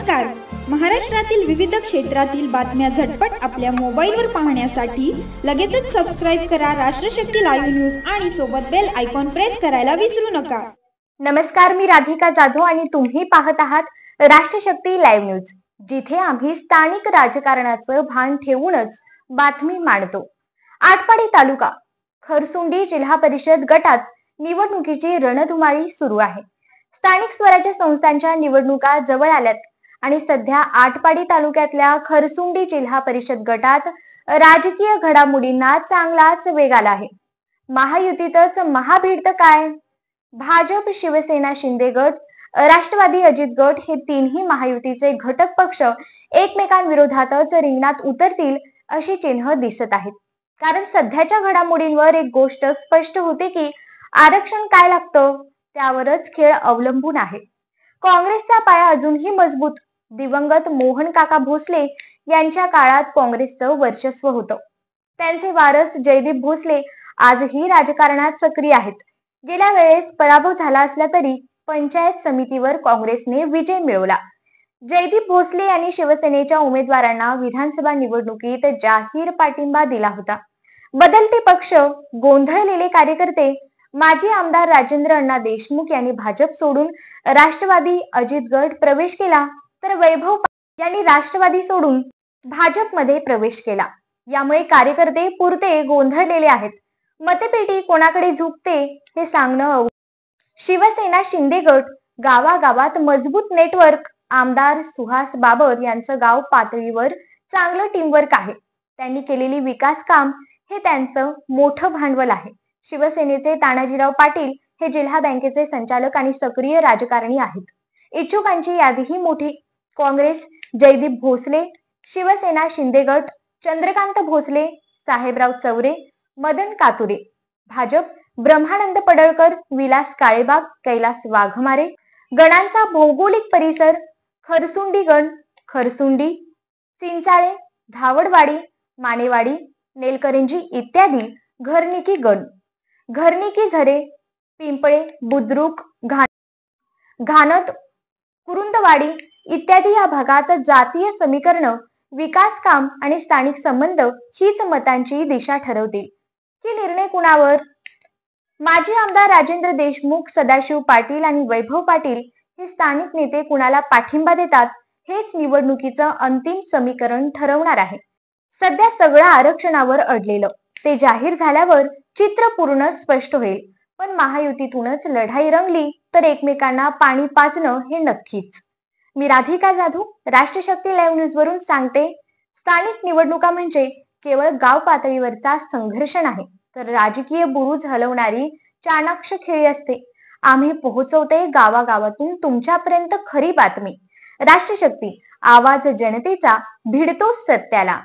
नमस्कार. महाराष्ट्रातील विविध क्षेत्रातील बातम्या झटपट आपल्या मोबाईलवर पाहण्यासाठी लगेचच सबस्क्राईब करा राष्ट्रशक्ती लाईव्ह न्यूज आणि सोबत बेल आयकॉन प्रेस करायला विसरू नका. नमस्कार, मी राधिका जाधव आणि तुम्ही पाहत आहात राष्ट्रशक्ती लाईव्ह न्यूज, जिथे आम्ही स्थानिक राजकारणाचं भान ठेवूनच बातमी मांडतो. आटपाडी तालुका खरसुंडी जिल्हा परिषद गटात निवडणुकीची रणधुमाळी सुरू आहे. स्थानिक स्वराज्य संस्थांच्या निवडणुका जवळ आल्यात आणि सध्या आटपाडी तालुक्यातल्या खरसुंडी जिल्हा परिषद गटात राजकीय घडामोडींना चांगलाच वेग आला आहे. महायुतीतच महाभिड काय? भाजप, शिवसेना, शिंदे गट, राष्ट्रवादी, अजित गट हे तीनही महायुतीचे घटक पक्ष एकमेकांविरोधातच रिंगणात उतरतील अशी चिन्ह दिसत आहेत. कारण सध्याच्या घडामोडींवर एक गोष्ट स्पष्ट होते की आरक्षण काय लागतं त्यावरच खेळ अवलंबून आहे. काँग्रेसचा पाया अजूनही मजबूत. दिवंगत मोहन काका भोसले यांच्या काळात काँग्रेसचं वर्चस्व होतं. त्यांचे वारस जयदीप भोसले आजही राजकारणात सक्रिय आहेत. गेल्या वेळेस पराभव झाला असला तरी पंचायत समितीवर काँग्रेसने विजय मिळवला. जयदीप भोसले यांनी शिवसेनेच्या उमेदवारांना विधानसभा निवडणुकीत जाहीर पाठिंबा दिला होता. बदलते पक्ष, गोंधळलेले कार्यकर्ते. माजी आमदार राजेंद्र अण्णा देशमुख यांनी भाजप सोडून राष्ट्रवादी, अजित गट प्रवेश केला, तर वैभव यांनी राष्ट्रवादी सोडून भाजपमध्ये प्रवेश केला. यामुळे कार्यकर्ते पुरते गोंधळलेले आहेत. मतपेटी कोणाकडे झुकते हे सांगणं. शिवसेना, शिंदे गट गावागावात मजबूत नेटवर्क. आमदार सुहास बाबर यांचं गाव पातळीवर चांगलं टीमवर्क आहे. त्यांनी केलेली विकास काम हे त्यांचं मोठं भांडवल आहे. शिवसेनेचे तानाजीराव पाटील हे जिल्हा बँकेचे संचालक आणि सक्रिय राजकारणी आहेत. इच्छुकांची यादीही मोठी. काँग्रेस जयदीप भोसले, शिवसेना शिंदे गट चंद्रकांत भोसले, साहेबराव चौरे, मदन कातुरे. भाजप ब्रह्मानंद पडळकर, विलास काळेबाग, कैलास वाघमारे. गणांचा भौगोलिक परिसर खरसुंडी गण, खरसुंडी, चिंचाळे, धावडवाडी, मानेवाडी, नेलकरंजी इत्यादी घरनिकी गण. घरनिकी झरे, पिंपळे, बुद्रुक, घानत, कुरुंदवाडी इत्यादी या भागात जातीय समीकरण, विकास काम आणि स्थानिक संबंध हीच मतांची दिशा ठरवतील की निर्णय कुणावर. माजी आमदार राजेंद्र देशमुख, सदाशिव पाटील आणि वैभव पाटील हे स्थानिक नेते कुणाला पाठिंबा देतात हेच निवडणुकीचं अंतिम समीकरण ठरवणार आहे. सध्या सगळं आरक्षणावर अडलेलं. ते जाहीर झाल्यावर चित्र पूर्ण स्पष्ट होईल. पण महायुतीतूनच लढाई रंगली तर एकमेकांना पाणी पाजणं हे नक्कीच. मी राधिका जाधव राष्ट्रशक्ती लाईव्ह न्यूज वरून सांगते, स्थानिक निवडणुका म्हणजे केवळ गाव पातळीवरचा संघर्ष नाही, तर राजकीय बुरुज हलवणारी चाणाक्ष खेळी असते. आम्ही पोहोचवते गावागावातून तुमच्यापर्यंत खरी बातमी. राष्ट्रशक्ती, आवाज जनतेचा, भिडतो सत्याला.